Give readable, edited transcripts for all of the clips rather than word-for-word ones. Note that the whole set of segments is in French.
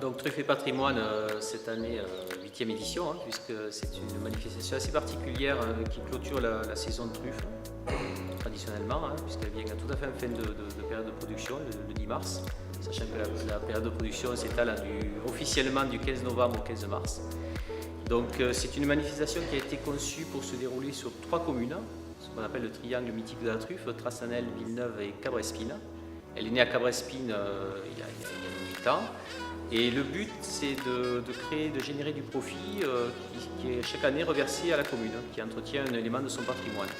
Donc Truffe et Patrimoine, cette année, 8e édition, hein, puisque c'est une manifestation assez particulière qui clôture la saison de truffe, traditionnellement, hein, puisqu'elle vient tout à fait en fin de période de production, le 10 mars, sachant que la période de production s'étale officiellement du 15 novembre au 15 mars. Donc c'est une manifestation qui a été conçue pour se dérouler sur 3 communes, ce qu'on appelle le triangle mythique de la truffe, Trassanel, Villeneuve et Cabrespine. Elle est née à Cabrespine il y a 8 ans. Et le but, c'est de générer du profit qui est chaque année reversé à la commune, qui entretient un élément de son patrimoine.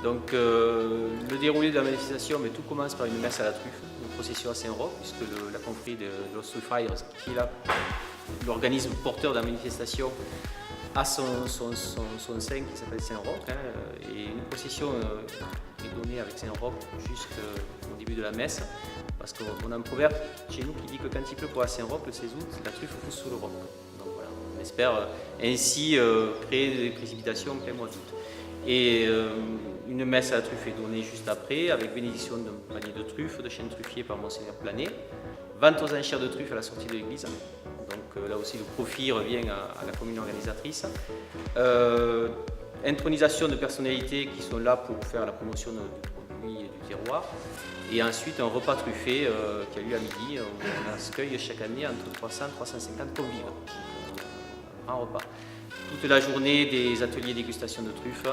Donc le déroulé de la manifestation, mais tout commence par une messe à la truffe, une procession à Saint-Roch, puisque la confrérie de Lost Truffires, qui est l'organisme porteur de la manifestation, a son saint qui s'appelle Saint-Roch, hein, et une procession est donnée avec Saint-Roch jusqu'au début de la messe, parce qu'on a un proverbe chez nous qui dit que quand il pleut pour la Saint-Roch, le 16 août, la truffe pousse sous le roc. Donc voilà, on espère ainsi créer des précipitations en plein mois d'août. Et une messe à la truffe est donnée juste après, avec bénédiction d'un panier de truffes, de chêne truffier par Monseigneur Planet, vente aux enchères de truffes à la sortie de l'église. Donc là aussi le profit revient à la commune organisatrice. Intronisation de personnalités qui sont là pour faire la promotion du produit et du terroir. Et ensuite un repas truffé qui a lieu à midi, où on accueille chaque année entre 300 et 350 convives. Un repas. Toute la journée, des ateliers dégustation de truffes,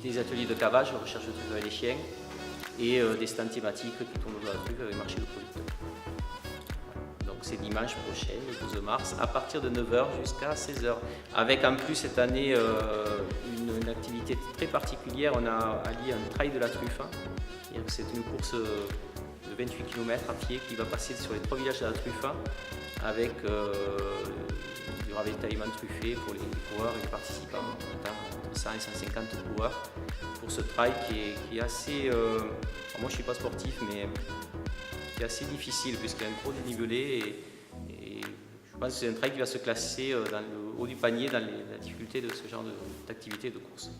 des ateliers de cavage, recherche de truffes avec les chiens, et des stands thématiques qui tournent autour de la truffe avec le marché de producteurs. Donc c'est dimanche prochain, le 12 mars, à partir de 9 h jusqu'à 16 h. Avec en plus cette année une activité très particulière, on a allié un trail de la truffe. C'est une course de 28 km à pied qui va passer sur les 3 villages de la truffe, avec du ravitaillement truffé pour les coureurs et les participants, entre 100 et 150 coureurs, pour ce trail qui est assez... moi je ne suis pas sportif, mais qui est assez difficile puisqu'il y a un gros dénivelé et je pense que c'est un trail qui va se classer dans le haut du panier dans la difficulté de ce genre d'activité de course.